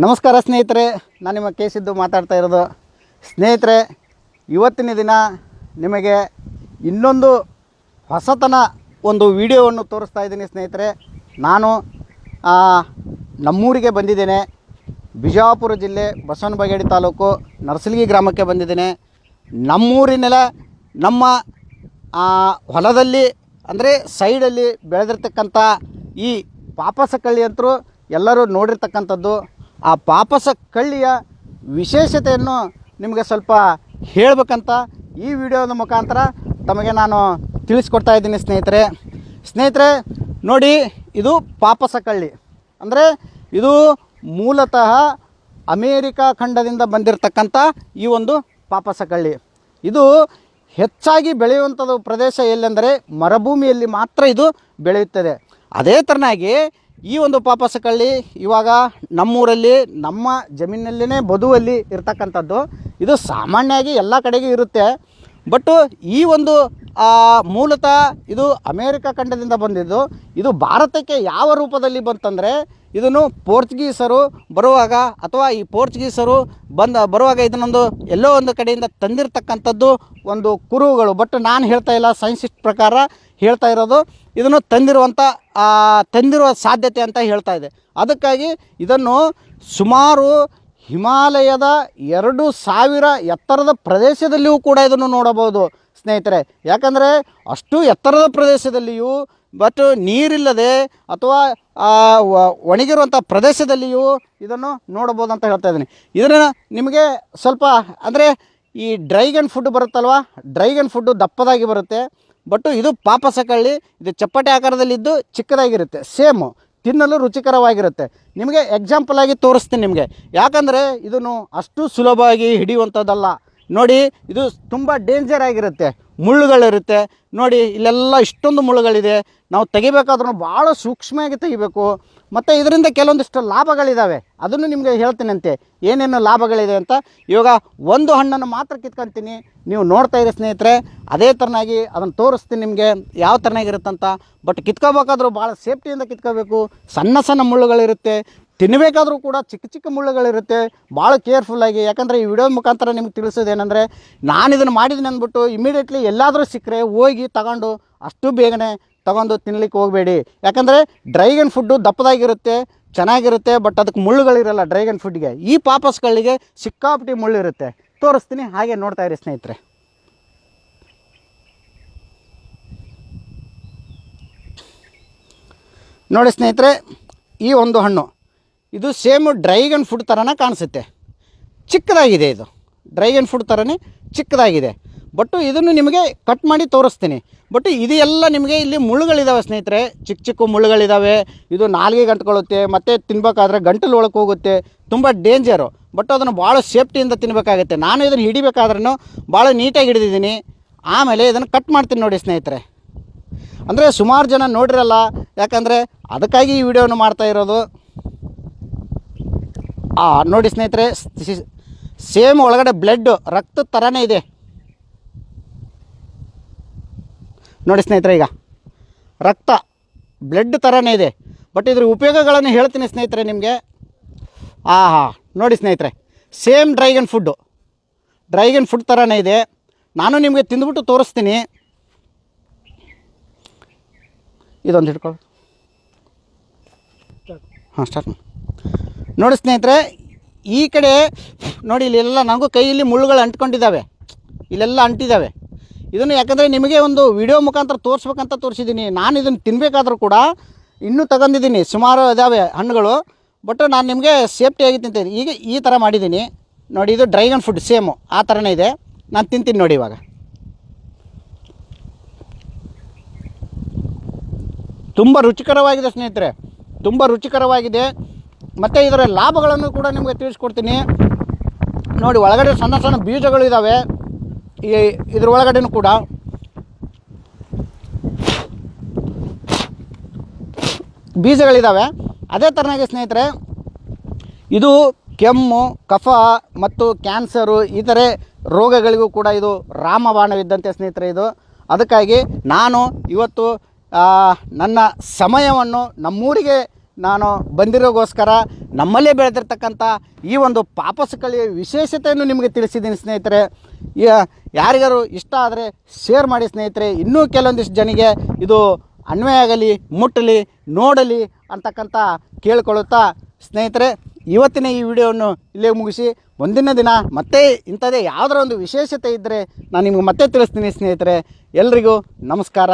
ನಮಸ್ಕಾರ ಸ್ನೇಹಿತರೆ, ನಾನು ನಿಮ್ಮ ಕೆ ಸಿದ್ದು ಮಾತಾಡ್ತಾ ಇರೋದು. ಸ್ನೇಹಿತರೆ, ಇವತ್ತಿನ ದಿನ ನಿಮಗೆ ಇನ್ನೊಂದು ಹೊಸತನ ಒಂದು ವಿಡಿಯೋವನ್ನು ತೋರಿಸ್ತಾ ಇದ್ದೀನಿ. ಸ್ನೇಹಿತರೆ, ನಾನು ನಮ್ಮೂರಿಗೆ ಬಂದಿದ್ದೇನೆ. ಬಿಜಾಪುರ ಜಿಲ್ಲೆ ಬಸವನ ಬಾಗೇವಾಡಿ ತಾಲೂಕು ನರಸಲಗಿ ಗ್ರಾಮಕ್ಕೆ ಬಂದಿದ್ದೇನೆ. ನಮ್ಮೂರಿನೆಲ್ಲ ನಮ್ಮ ಹೊಲದಲ್ಲಿ ಅಂದರೆ ಸೈಡಲ್ಲಿ ಬೆಳೆದಿರ್ತಕ್ಕಂಥ ಈ ಪಾಪಸ ಕಳ್ಳಿ ಅಂತರೂ ಎಲ್ಲರೂ ನೋಡಿರ್ತಕ್ಕಂಥದ್ದು. ಆ ಪಾಪಸ ಕಳ್ಳಿಯ ವಿಶೇಷತೆಯನ್ನು ನಿಮಗೆ ಸ್ವಲ್ಪ ಹೇಳಬೇಕಂತ ಈ ವಿಡಿಯೋದ ಮುಖಾಂತರ ತಮಗೆ ನಾನು ತಿಳಿಸ್ಕೊಡ್ತಾ ಇದ್ದೀನಿ. ಸ್ನೇಹಿತರೆ ನೋಡಿ, ಇದು ಪಾಪಸ ಕಳ್ಳಿ ಅಂದರೆ ಇದು ಮೂಲತಃ ಅಮೇರಿಕಾ ಖಂಡದಿಂದ ಬಂದಿರತಕ್ಕಂಥ ಈ ಒಂದು ಪಾಪಸ ಕಳ್ಳಿ. ಇದು ಹೆಚ್ಚಾಗಿ ಬೆಳೆಯುವಂಥದ್ದು ಪ್ರದೇಶ ಎಲ್ಲೆಂದರೆ ಮರುಭೂಮಿಯಲ್ಲಿ ಮಾತ್ರ ಇದು ಬೆಳೆಯುತ್ತದೆ. ಅದೇ ಥರನಾಗಿ ಈ ಒಂದು ಪಾಪಸ ಕಳ್ಳಿ ಇವಾಗ ನಮ್ಮೂರಲ್ಲಿ ನಮ್ಮ ಜಮೀನಲ್ಲೇ ಬದುವಲ್ಲಿ ಇರ್ತಕ್ಕಂಥದ್ದು. ಇದು ಸಾಮಾನ್ಯವಾಗಿ ಎಲ್ಲ ಕಡೆಗೂ ಇರುತ್ತೆ. ಬಟ್ಟು ಈ ಒಂದು ಮೂಲತಃ ಇದು ಅಮೇರಿಕಾ ಖಂಡದಿಂದ ಬಂದಿದ್ದು. ಇದು ಭಾರತಕ್ಕೆ ಯಾವ ರೂಪದಲ್ಲಿ ಬಂತಂದರೆ, ಇದನ್ನು ಪೋರ್ಚುಗೀಸರು ಬರುವಾಗ ಅಥವಾ ಈ ಪೋರ್ಚುಗೀಸರು ಬರುವಾಗ ಇದನ್ನೊಂದು ಎಲ್ಲೋ ಒಂದು ಕಡೆಯಿಂದ ತಂದಿರತಕ್ಕಂಥದ್ದು ಒಂದು ಕುರುಹುಗಳು. ಬಟ್ ನಾನು ಹೇಳ್ತಾ ಇಲ್ಲ, ಸೈನ್ಸಿಸ್ಟ್ ಪ್ರಕಾರ ಹೇಳ್ತಾ ಇರೋದು ಇದನ್ನು ತಂದಿರುವ ಸಾಧ್ಯತೆ ಅಂತ ಹೇಳ್ತಾ ಇದೆ. ಅದಕ್ಕಾಗಿ ಇದನ್ನು ಸುಮಾರು ಹಿಮಾಲಯದ 2000 ಎತ್ತರದ ಪ್ರದೇಶದಲ್ಲಿಯೂ ಕೂಡ ಇದನ್ನು ನೋಡಬಹುದು ಸ್ನೇಹಿತರೆ. ಯಾಕಂದರೆ ಅಷ್ಟು ಎತ್ತರದ ಪ್ರದೇಶದಲ್ಲಿಯೂ ಬಟ್ ನೀರಿಲ್ಲದೆ ಅಥವಾ ಒಣಗಿರುವಂಥ ಪ್ರದೇಶದಲ್ಲಿಯೂ ಇದನ್ನು ನೋಡಬಹುದು ಅಂತ ಹೇಳ್ತಾ ಇದ್ದೀನಿ. ಇದನ್ನು ನಿಮಗೆ ಸ್ವಲ್ಪ ಅಂದರೆ ಈ ಡ್ರೈಗನ್ ಫುಡ್ ಬರುತ್ತಲ್ವ, ಡ್ರೈಗನ್ ಫುಡ್ಡು ದಪ್ಪದಾಗಿ ಬರುತ್ತೆ. ಬಟ್ಟು ಇದು ಪಾಪಸ ಕಳ್ಳಿ. ಇದು ಚಪ್ಪಟೆ ಆಕಾರದಲ್ಲಿದ್ದು ಚಿಕ್ಕದಾಗಿರುತ್ತೆ. ಸೇಮು ತಿನ್ನಲು ರುಚಿಕರವಾಗಿರುತ್ತೆ. ನಿಮಗೆ ಎಕ್ಸಾಂಪಲ್ ಆಗಿ ತೋರಿಸ್ತೀನಿ ನಿಮಗೆ. ಯಾಕಂದರೆ ಇದನ್ನು ಅಷ್ಟು ಸುಲಭವಾಗಿ ಹಿಡಿಯುವಂಥದ್ದಲ್ಲ. ನೋಡಿ, ಇದು ತುಂಬ ಡೇಂಜರ್ ಆಗಿರುತ್ತೆ. ಮುಳ್ಳುಗಳಿರುತ್ತೆ ನೋಡಿ, ಇಲ್ಲೆಲ್ಲ ಇಷ್ಟೊಂದು ಮುಳ್ಳುಗಳಿದೆ. ನಾವು ತೆಗಿಬೇಕಾದ್ರೂ ಭಾಳ ಸೂಕ್ಷ್ಮವಾಗಿ ತೆಗಿಬೇಕು. ಮತ್ತು ಇದರಿಂದ ಕೆಲವೊಂದಿಷ್ಟು ಲಾಭಗಳಿದ್ದಾವೆ, ಅದನ್ನು ನಿಮಗೆ ಹೇಳ್ತೀನಂತೆ ಏನೇನು ಲಾಭಗಳಿದೆ ಅಂತ. ಇವಾಗ ಒಂದು ಹಣ್ಣನ್ನು ಮಾತ್ರ ಕಿತ್ಕೊತೀನಿ, ನೀವು ನೋಡ್ತಾ ಇರಿ ಸ್ನೇಹಿತರೆ. ಅದೇ ಥರನಾಗಿ ಅದನ್ನು ತೋರಿಸ್ತೀನಿ ನಿಮಗೆ ಯಾವ ಥರನಾಗಿರುತ್ತಂತ. ಬಟ್ ಕಿತ್ಕೋಬೇಕಾದ್ರೂ ಭಾಳ ಸೇಫ್ಟಿಯಿಂದ ಕಿತ್ಕೋಬೇಕು. ಸಣ್ಣ ಸಣ್ಣ ಮುಳ್ಳುಗಳಿರುತ್ತೆ. ತಿನ್ನಬೇಕಾದ್ರೂ ಕೂಡ ಚಿಕ್ಕ ಚಿಕ್ಕ ಮುಳ್ಳುಗಳಿರುತ್ತೆ. ಭಾಳ ಕೇರ್ಫುಲ್ಲಾಗಿ. ಯಾಕಂದರೆ ಈ ವಿಡಿಯೋ ಮುಖಾಂತರ ನಿಮ್ಗೆ ತಿಳಿಸೋದೇನೆಂದರೆ, ನಾನು ಇದನ್ನು ಮಾಡಿದ್ದೀನಿ ಅಂದ್ಬಿಟ್ಟು ಇಮಿಡಿಯೇಟ್ಲಿ ಎಲ್ಲಾದರೂ ಸಿಕ್ಕರೆ ಹೋಗಿ ತಗೊಂಡು ಅಷ್ಟು ಬೇಗನೆ ತಗೊಂಡು ತಿನ್ನಲಿಕ್ಕೆ ಹೋಗಬೇಡಿ. ಯಾಕಂದರೆ ಡ್ರೈಗನ್ ಫುಡ್ಡು ದಪ್ಪದಾಗಿರುತ್ತೆ, ಚೆನ್ನಾಗಿರುತ್ತೆ. ಬಟ್ ಅದಕ್ಕೆ ಮುಳ್ಳುಗಳಿರಲ್ಲ ಡ್ರೈಗನ್ ಫುಡ್ಗೆ. ಈ ಪಾಪಸ್ಗಳಿಗೆ ಸಿಕ್ಕಾಪಟ್ಟಿ ಮುಳ್ಳಿರುತ್ತೆ. ತೋರಿಸ್ತೀನಿ, ಹಾಗೆ ನೋಡ್ತಾ ಇರಿ ಸ್ನೇಹಿತರೆ. ನೋಡಿ ಸ್ನೇಹಿತರೆ, ಈ ಒಂದು ಹಣ್ಣು ಇದು ಸೇಮ್ ಡ್ರೈಗನ್ ಫುಡ್ ಥರನೇ ಕಾಣಿಸುತ್ತೆ. ಚಿಕ್ಕದಾಗಿದೆ, ಇದು ಡ್ರೈಗನ್ ಫುಡ್ ಥರನೇ ಚಿಕ್ಕದಾಗಿದೆ. ಬಟ್ಟು ಇದನ್ನು ನಿಮಗೆ ಕಟ್ ಮಾಡಿ ತೋರಿಸ್ತೀನಿ. ಬಟ್ ಇದು ಎಲ್ಲ ನಿಮಗೆ ಇಲ್ಲಿ ಮುಳ್ಳುಗಳಿದ್ದಾವೆ ಸ್ನೇಹಿತರೆ, ಚಿಕ್ಕ ಚಿಕ್ಕ ಮುಳ್ಳುಗಳಿದ್ದಾವೆ. ಇದು ನಾಲಿಗೆಗೆ ಅಂಟ್ಕೊಳ್ಳುತ್ತೆ, ಮತ್ತು ತಿನ್ಬೇಕಾದ್ರೆ ಗಂಟಲು ಒಳಗೆ ಹೋಗುತ್ತೆ. ತುಂಬ ಡೇಂಜರು. ಬಟ್ ಅದನ್ನು ಭಾಳ ಸೇಫ್ಟಿಯಿಂದ ತಿನ್ನಬೇಕಾಗುತ್ತೆ. ನಾನು ಇದನ್ನು ಹಿಡಿಬೇಕಾದ್ರೂ ಭಾಳ ನೀಟಾಗಿ ಹಿಡಿದಿದ್ದೀನಿ. ಆಮೇಲೆ ಇದನ್ನು ಕಟ್ ಮಾಡ್ತೀನಿ ನೋಡಿ ಸ್ನೇಹಿತರೆ. ಅಂದರೆ ಸುಮಾರು ಜನ ನೋಡಿರಲ್ಲ, ಯಾಕಂದರೆ ಅದಕ್ಕಾಗಿ ಈ ವಿಡಿಯೋವನ್ನು ಮಾಡ್ತಾ ಇರೋದು. ನೋಡಿ ಸ್ನೇಹಿತರೆ, ಸೇಮ್ ಒಳಗಡೆ ಬ್ಲಡ್ ರಕ್ತ ಥರನೇ ಇದೆ ನೋಡಿ ಸ್ನೇಹಿತರೆ. ಈಗ ರಕ್ತ ಬ್ಲಡ್ ಥರನೇ ಇದೆ. ಬಟ್ ಇದ್ರ ಉಪಯೋಗಗಳನ್ನು ಹೇಳ್ತೀನಿ ಸ್ನೇಹಿತರೆ ನಿಮಗೆ. ನೋಡಿ ಸ್ನೇಹಿತರೆ, ಸೇಮ್ ಡ್ರೈಗನ್ ಫುಡ್ ಥರನೇ ಇದೆ. ನಾನು ನಿಮಗೆ ತಿಂದುಬಿಟ್ಟು ತೋರಿಸ್ತೀನಿ. ಇದೊಂದು ಹಿಡ್ಕೊಳ್ಳಿ. ಸ್ಟಾರ್ಟ್ ನೋಡಿ ಸ್ನೇಹಿತರೆ. ಈ ಕಡೆ ನೋಡಿ, ಇಲ್ಲೆಲ್ಲ ನನಗೂ ಕೈಯಲ್ಲಿ ಮುಳ್ಳುಗಳು ಅಂಟ್ಕೊಂಡಿದ್ದಾವೆ, ಇಲ್ಲೆಲ್ಲ ಅಂಟಿದ್ದಾವೆ. ಇದನ್ನು ಯಾಕಂದರೆ ನಿಮಗೆ ಒಂದು ವಿಡಿಯೋ ಮುಖಾಂತರ ತೋರಿಸ್ಬೇಕಂತ ತೋರಿಸಿದ್ದೀನಿ. ನಾನು ಇದನ್ನು ತಿನ್ನಬೇಕಾದ್ರೂ ಕೂಡ ಇನ್ನೂ ತಗೊಂಡಿದ್ದೀನಿ, ಸುಮಾರು ಇದ್ದಾವೆ ಹಣ್ಣುಗಳು. ಬಟ್ ನಾನು ನಿಮಗೆ ಸೇಫ್ಟಿಯಾಗಿ ತಿಂತೀನಿ. ಈಗ ಈ ಥರ ಮಾಡಿದ್ದೀನಿ ನೋಡಿ. ಇದು ಡ್ರೈಗನ್ ಫುಡ್ ಸೇಮು ಆ ಥರನೇ ಇದೆ. ನಾನು ತಿಂತೀನಿ ನೋಡಿ. ಇವಾಗ ತುಂಬ ರುಚಿಕರವಾಗಿದೆ ಸ್ನೇಹಿತರೆ, ತುಂಬ ರುಚಿಕರವಾಗಿದೆ. ಮತ್ತು ಇದರ ಲಾಭಗಳನ್ನು ಕೂಡ ನಿಮಗೆ ತಿಳಿಸ್ಕೊಡ್ತೀನಿ ನೋಡಿ. ಒಳಗಡೆ ಸಣ್ಣ ಸಣ್ಣ ಬೀಜಗಳು ಇದ್ದಾವೆ ಇದ್ರ ಒಳಗಡೆನೂ ಕೂಡ. ಬೀಜಗಳಿದ್ದಾವೆ. ಅದೇ ಥರನಾಗಿ ಸ್ನೇಹಿತರೆ, ಇದು ಕೆಮ್ಮು, ಕಫ ಮತ್ತು ಕ್ಯಾನ್ಸರು ಈ ಥರ ರೋಗಗಳಿಗೂ ಕೂಡ ಇದು ರಾಮಬಾಣವಿದ್ದಂತೆ ಸ್ನೇಹಿತರೆ ಇದು. ಅದಕ್ಕಾಗಿ ನಾನು ಇವತ್ತು ನನ್ನ ಸಮಯವನ್ನು ನಮ್ಮೂರಿಗೆ ನಾನು ಬಂದಿರೋಗೋಸ್ಕರ ನಮ್ಮಲ್ಲೇ ಬೆಳೆದಿರ್ತಕ್ಕಂಥ ಈ ಒಂದು ಪಾಪಸಕಳಿಯ ವಿಶೇಷತೆಯನ್ನು ನಿಮಗೆ ತಿಳಿಸಿದ್ದೀನಿ ಸ್ನೇಹಿತರೆ. ಯಾರಿಗಾರು ಇಷ್ಟ ಆದರೆ ಶೇರ್ ಮಾಡಿ ಸ್ನೇಹಿತರೆ. ಇನ್ನೂ ಕೆಲವೊಂದಿಷ್ಟು ಜನಿಗೆ ಇದು ಅನ್ವಯ ಆಗಲಿ, ಮುಟ್ಟಲಿ, ನೋಡಲಿ ಅಂತಕ್ಕಂಥ ಕೇಳಿಕೊಳ್ಳುತ್ತಾ ಸ್ನೇಹಿತರೆ, ಇವತ್ತಿನ ಈ ವಿಡಿಯೋವನ್ನು ಇಲ್ಲೇ ಮುಗಿಸಿ ಮುಂದಿನ ದಿನ ಮತ್ತೆ ಇಂಥದ್ದೇ ಯಾವುದರ ಒಂದು ವಿಶೇಷತೆ ಇದ್ದರೆ ನಾನು ನಿಮಗೆ ಮತ್ತೆ ತಿಳಿಸ್ತೀನಿ ಸ್ನೇಹಿತರೆ. ಎಲ್ರಿಗೂ ನಮಸ್ಕಾರ.